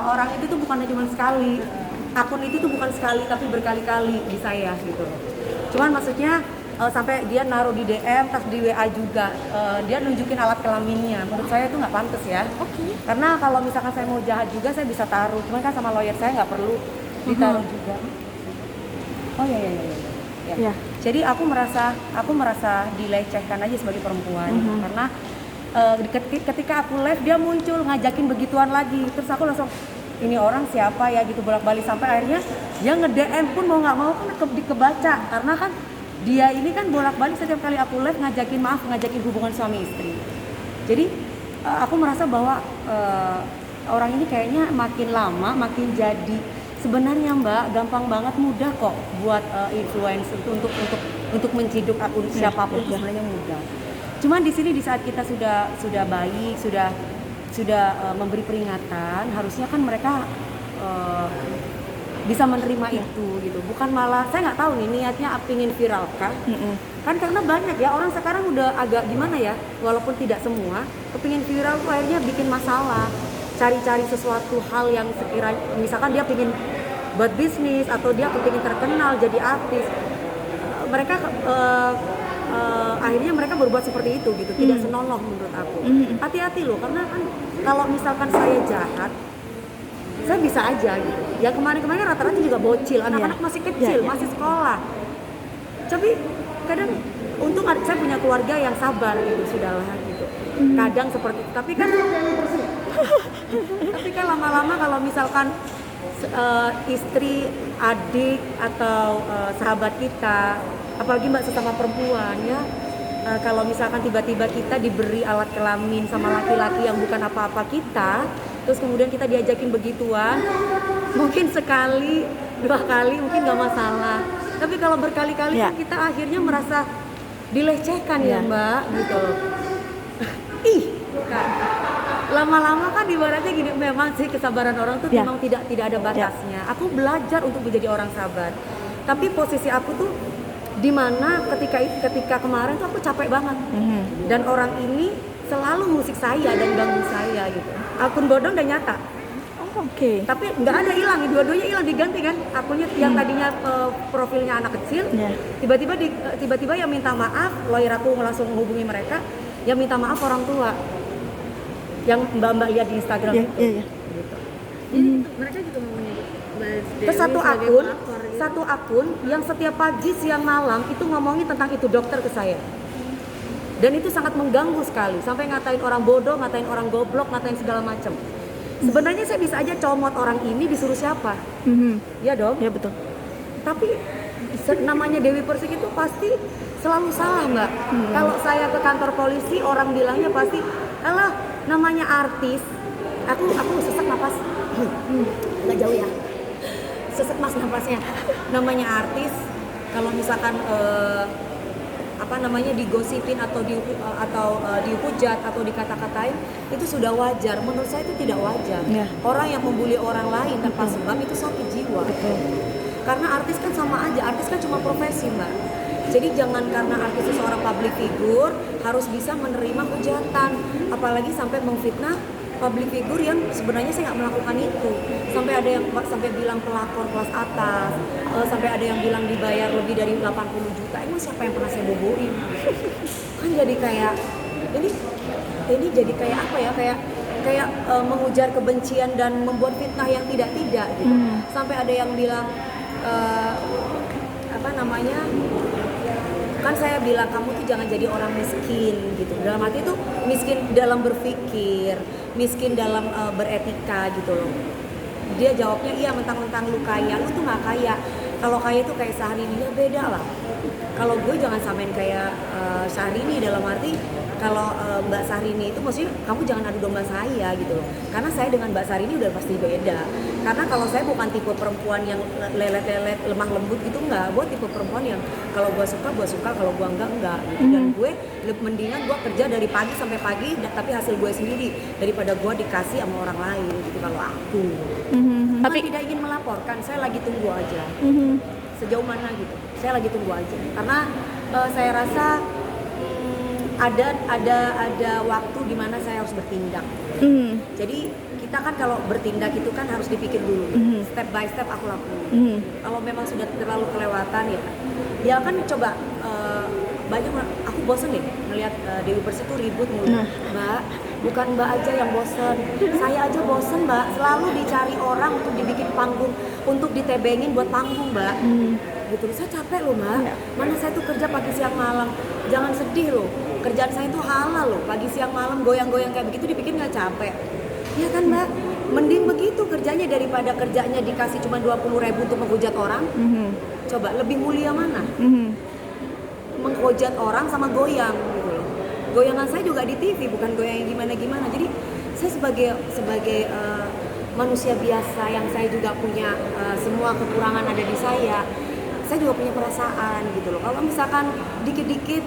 orang itu tuh bukan cuma sekali, akun itu tuh bukan sekali tapi berkali-kali di saya gitu. Cuman maksudnya sampai dia naruh di DM, tas di WA juga, dia nunjukin alat kelaminnya. Menurut saya itu nggak pantas ya. Karena kalau misalkan saya mau jahat juga saya bisa taruh, cuman kan sama lawyer saya nggak perlu ditaruh juga. Oh ya. Jadi aku merasa dilecehkan aja sebagai perempuan karena ketika aku live dia muncul ngajakin begituan lagi, terus aku langsung ini orang siapa ya gitu, bolak-balik sampai akhirnya dia nge-DM pun mau nggak mau kan kebaca karena kan dia ini kan bolak-balik setiap kali aku live ngajakin hubungan suami istri. Jadi aku merasa bahwa orang ini kayaknya makin lama makin jadi sebenarnya Mbak gampang banget, mudah kok buat influencer untuk menciduk akun siapapun itu sebenarnya mudah. Cuman di sini di saat kita sudah baik, sudah memberi peringatan, harusnya kan mereka bisa menerima itu gitu. Bukan malah saya nggak tahu nih niatnya pingin viral kah? Kan karena banyak ya orang sekarang udah agak gimana ya, walaupun tidak semua, kepingin viral tuh akhirnya bikin masalah. Cari-cari sesuatu hal yang sekiranya misalkan dia pingin buat bisnis atau dia kepingin terkenal jadi artis, mereka akhirnya mereka berbuat seperti itu gitu, tidak senonoh menurut aku. Hati-hati loh, karena kan kalau misalkan saya jahat, saya bisa aja gitu. Ya kemarin-kemarin rata-rata juga bocil, anak-anak masih kecil, masih sekolah. Tapi kadang untung saya punya keluarga yang sabar gitu, sudahlah gitu. Kadang seperti itu, tapi kan lama-lama kalau misalkan istri, adik atau sahabat kita, apalagi mbak sesama perempuan ya, kalau misalkan tiba-tiba kita diberi alat kelamin sama laki-laki yang bukan apa-apa kita, terus kemudian kita diajakin begituan, mungkin sekali, 2 kali mungkin nggak masalah, tapi kalau berkali-kali kan kita akhirnya merasa dilecehkan ya mbak gitu. Ih kan lama-lama kan ibaratnya gini, memang sih kesabaran orang tuh memang tidak ada batasnya. Aku belajar untuk menjadi orang sabar, tapi posisi aku tuh dimana ketika kemarin tuh aku capek banget dan orang ini selalu musik saya dan ganggu saya gitu. Akun bodong udah nyata. Tapi nggak ada hilang, dua-duanya hilang, diganti kan akunnya yang tadinya profilnya anak kecil, tiba-tiba yang minta maaf, lawyer aku langsung menghubungi mereka, yang minta maaf orang tua yang mbak lihat di Instagram itu. Gitu. Jadi mereka juga mempunyai Terus satu akun yang setiap pagi, siang, malam itu ngomongin tentang itu dokter ke saya. Dan itu sangat mengganggu sekali, sampai ngatain orang bodoh, ngatain orang goblok, ngatain segala macam. Sebenarnya saya bisa aja comot orang ini, disuruh siapa? Iya dong? Iya betul. Tapi namanya Dewi Persik itu pasti selalu salah mbak. Kalau saya ke kantor polisi, orang bilangnya pasti, alah namanya artis. Aku sesak napas. Nggak jauh ya. Sesak mas napasnya. Namanya artis, kalau misalkan digosipin atau dihujat atau dikata-katain, itu sudah wajar. Menurut saya itu tidak wajar. Orang yang membuli orang lain tanpa sebab itu sakit jiwa. Karena artis kan sama aja, artis kan cuma profesi mbak. Jadi jangan karena artis seorang public figure harus bisa menerima hujatan, apalagi sampai memfitnah public figure yang sebenarnya saya nggak melakukan itu. Sampai ada yang bilang pelakor kelas atas, sampai ada yang bilang dibayar lebih dari 80 juta. Emang siapa yang pernah saya boboin? Kan jadi kayak ini jadi kayak apa ya, kayak mengujar kebencian dan membuat fitnah yang tidak gitu. Sampai ada yang bilang kan saya bilang kamu tuh jangan jadi orang miskin gitu. Dalam arti itu miskin dalam berpikir, miskin dalam beretika gitu loh. Dia jawabnya iya, mentang-mentang lu kaya, lu tuh nggak kaya. Kalau kaya itu kayak Syahrini, ya beda lah. Kalau gue jangan samain kayak Syahrini, dalam arti kalau Mbak Syahrini itu maksudnya kamu jangan adu domba saya gitu loh. Karena saya dengan Mbak Syahrini udah pasti beda. Karena kalau saya bukan tipe perempuan yang lelet-lelet, lemah lembut gitu, enggak. Gue tipe perempuan yang kalau gue suka, kalau gue enggak gitu. Dan gue mendingan gue kerja dari pagi sampai pagi, tapi hasil gue sendiri daripada gue dikasih sama orang lain gitu kalau aku. Tapi tidak ingin melaporkan, saya lagi tunggu aja. Sejauh mana gitu, saya lagi tunggu aja. Karena saya rasa ada waktu di mana saya harus bertindak. Jadi kita kita kan kalau bertindak itu kan harus dipikir dulu, step by step aku lakuin. Kalau memang sudah terlalu kelewatan ya kan coba banyak orang, aku bosen deh melihat Dewi Persik tuh ribut mulu. Mbak, bukan Mbak aja yang bosen, saya aja bosen Mbak, selalu dicari orang untuk dibikin panggung, untuk ditebengin buat panggung Mbak. Gitu, saya capek loh Mbak, mana saya tuh kerja pagi siang malam, jangan sedih loh, kerjaan saya tuh halal loh, pagi siang malam goyang-goyang kayak begitu dipikir nggak capek? Iya kan Mbak, mending begitu kerjanya daripada kerjanya dikasih cuma 20.000 untuk menghujat orang. Coba lebih mulia mana? Menghujat orang sama goyang gitu loh. Goyangan saya juga di TV, bukan goyang yang gimana-gimana. Jadi saya sebagai manusia biasa yang saya juga punya semua kekurangan ada di saya juga punya perasaan gitu loh. Kalau misalkan dikit-dikit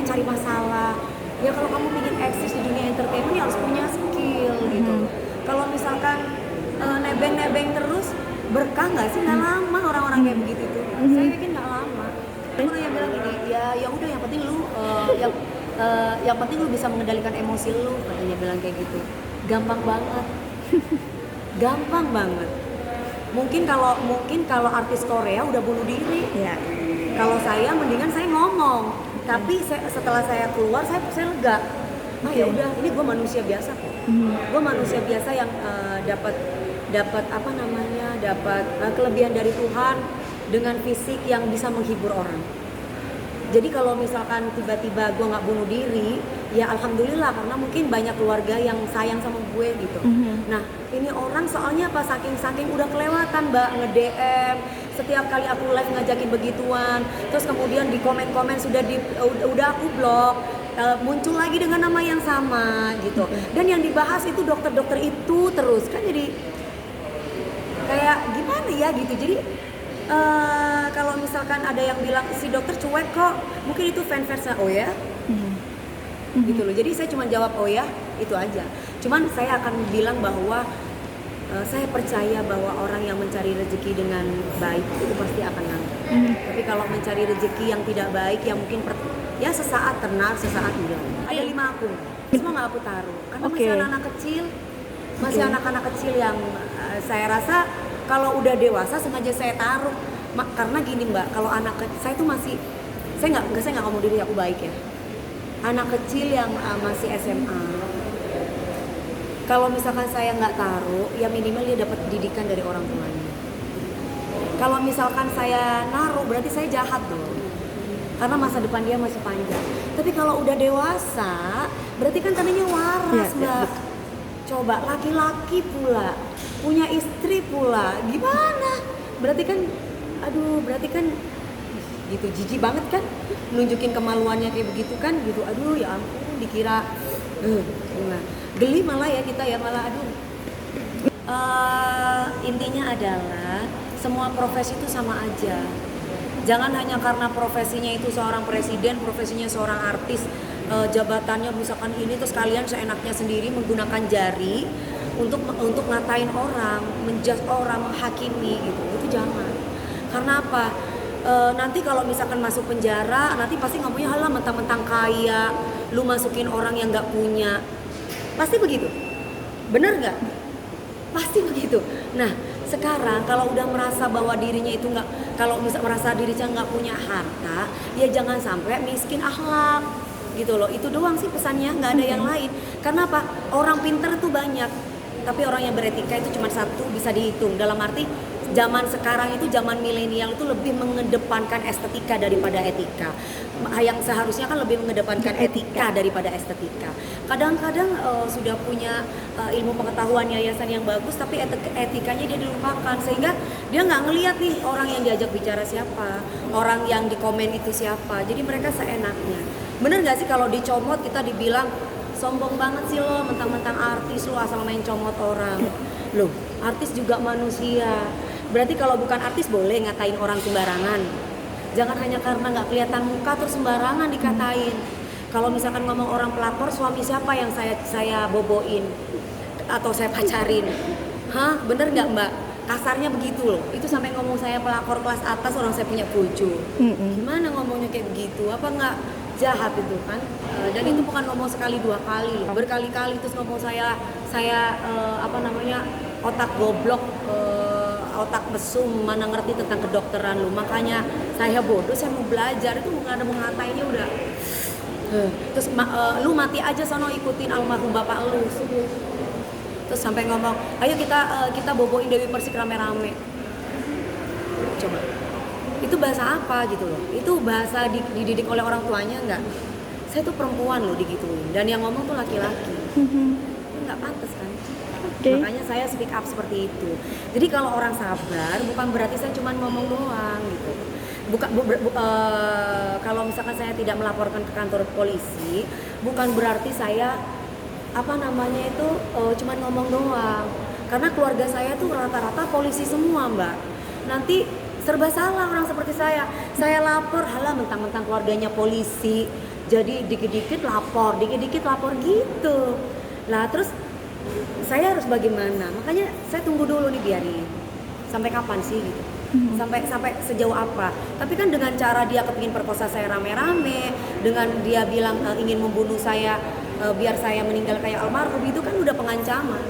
cari masalah, ya kalau kamu ingin eksis di dunia entertainment ya harus punya skill gitu. Kalau misalkan nebeng-nebeng terus, berkah nggak sih? Nggak lama orang-orang kayak begitu tuh. Saya yakin nggak lama. Orang yang bilang gini, ya udah yang penting lu yang penting lu bisa mengendalikan emosi lu, katanya bilang kayak gitu. Gampang banget. Gampang banget. Mungkin kalau artis Korea udah bunuh diri. Kalau saya mendingan saya ngomong. Tapi setelah saya keluar saya lega. Ya udah, ini gue manusia biasa kok. Gue manusia biasa yang dapat kelebihan dari Tuhan dengan fisik yang bisa menghibur orang. Jadi kalau misalkan tiba-tiba gue nggak bunuh diri, ya alhamdulillah, karena mungkin banyak keluarga yang sayang sama gue gitu. Nah ini orang soalnya apa, saking udah kelewatan Mbak, nge-DM setiap kali aku live ngajakin begituan, terus kemudian di komen-komen udah aku blok, muncul lagi dengan nama yang sama gitu. Dan yang dibahas itu dokter-dokter itu terus kan, jadi kayak gimana ya gitu. Jadi kalau misalkan ada yang bilang si dokter cuek kok, mungkin itu fan-fansnya oh ya, gitu loh. Jadi saya cuma jawab oh ya, itu aja. Cuman saya akan bilang bahwa saya percaya bahwa orang yang mencari rezeki dengan baik itu pasti akan nangis. Tapi kalau mencari rezeki yang tidak baik, ya mungkin ya sesaat tenang, sesaat hilang. Ada 5 akun, semua nggak aku taruh karena masih anak-anak kecil, masih anak-anak kecil yang saya rasa kalau udah dewasa sengaja saya taruh. Karena gini Mbak, kalau anak saya tuh masih, saya nggak ngomong diri aku baik ya. Anak kecil yang masih SMA, kalau misalkan saya nggak taruh, ya minimal dia dapat didikan dari orang tuanya. Kalau misalkan saya naruh, berarti saya jahat dong, karena masa depan dia masih panjang. Tapi kalau udah dewasa, berarti kan tadinya waras Mbak. Coba laki-laki pula, punya istri pula, gimana? Berarti kan gitu, jijik banget kan, nunjukin kemaluannya kayak begitu kan, gitu. Aduh ya ampun, dikira gimana? Geli malah ya kita ya, malah aduh. Intinya adalah semua profesi itu sama aja. Jangan hanya karena profesinya itu seorang presiden, profesinya seorang artis, jabatannya misalkan ini, terus kalian seenaknya sendiri menggunakan jari untuk ngatain orang, menjudge orang, menghakimi gitu. Itu jangan. Karena apa? Nanti kalau misalkan masuk penjara, nanti pasti ngomongnya halah mentang-mentang kaya, lu masukin orang yang nggak punya. Pasti begitu. Bener nggak? Pasti begitu. Nah, sekarang kalau udah merasa bahwa dirinya itu nggak, kalau merasa dirinya nggak punya harta, ya jangan sampai miskin akhlak gitu loh. Itu doang sih pesannya, nggak ada yang lain. Karena apa? Orang pinter itu banyak, tapi orang yang beretika itu cuma satu, bisa dihitung. Dalam arti zaman sekarang itu, zaman milenial itu lebih mengedepankan estetika daripada etika. Yang seharusnya kan lebih mengedepankan etika daripada estetika. Kadang-kadang sudah punya ilmu pengetahuan yayasan yang bagus, tapi etikanya dia dilupakan, sehingga dia nggak ngelihat nih orang yang diajak bicara siapa, orang yang di komen itu siapa. Jadi mereka seenaknya. Bener nggak sih kalau dicomot kita dibilang sombong banget sih lo, mentang-mentang artis lo asal main comot orang. Loh, artis juga manusia. Berarti kalau bukan artis boleh ngatain orang sembarangan. Jangan hanya karena nggak kelihatan muka terus sembarangan dikatain. Kalau misalkan ngomong orang pelakor, suami siapa yang saya boboin atau saya pacarin? Hah, bener nggak Mbak? Kasarnya begitu loh. Itu sampai ngomong saya pelakor kelas atas, orang saya punya bojo. Gimana ngomongnya kayak begitu? Apa nggak jahat itu kan. Dan itu bukan ngomong sekali dua kali loh, berkali-kali terus ngomong saya apa namanya, otak goblok, otak mesum, mana ngerti tentang kedokteran lu, makanya saya bodoh, saya mau belajar. Itu bukan ada menghatainya udah. Terus lu mati aja sono ikutin almarhum bapak lu. Terus sampai ngomong, ayo kita boboin Dewi Persik rame-rame. Coba, itu bahasa apa gitu loh? Itu bahasa dididik oleh orang tuanya enggak? Saya tuh perempuan loh digituin, dan yang ngomong tuh laki-laki. Nggak pantas kan? Okay. Makanya saya speak up seperti itu. Jadi kalau orang sabar bukan berarti saya cuma ngomong doang gitu. Kalau misalkan saya tidak melaporkan ke kantor polisi, bukan berarti saya apa namanya itu cuma ngomong doang. Karena keluarga saya tuh rata-rata polisi semua, Mbak. Nanti serba salah orang seperti saya. Saya lapor, halah mentang-mentang keluarganya polisi. Jadi dikit-dikit lapor gitu. Lah terus saya harus bagaimana? Makanya saya tunggu dulu nih, biarin. Sampai kapan sih gitu? Sampai sejauh apa? Tapi kan dengan cara dia kepingin perkosa saya rame-rame, dengan dia bilang ingin membunuh saya biar saya meninggal kayak almarhum, itu kan udah pengancaman.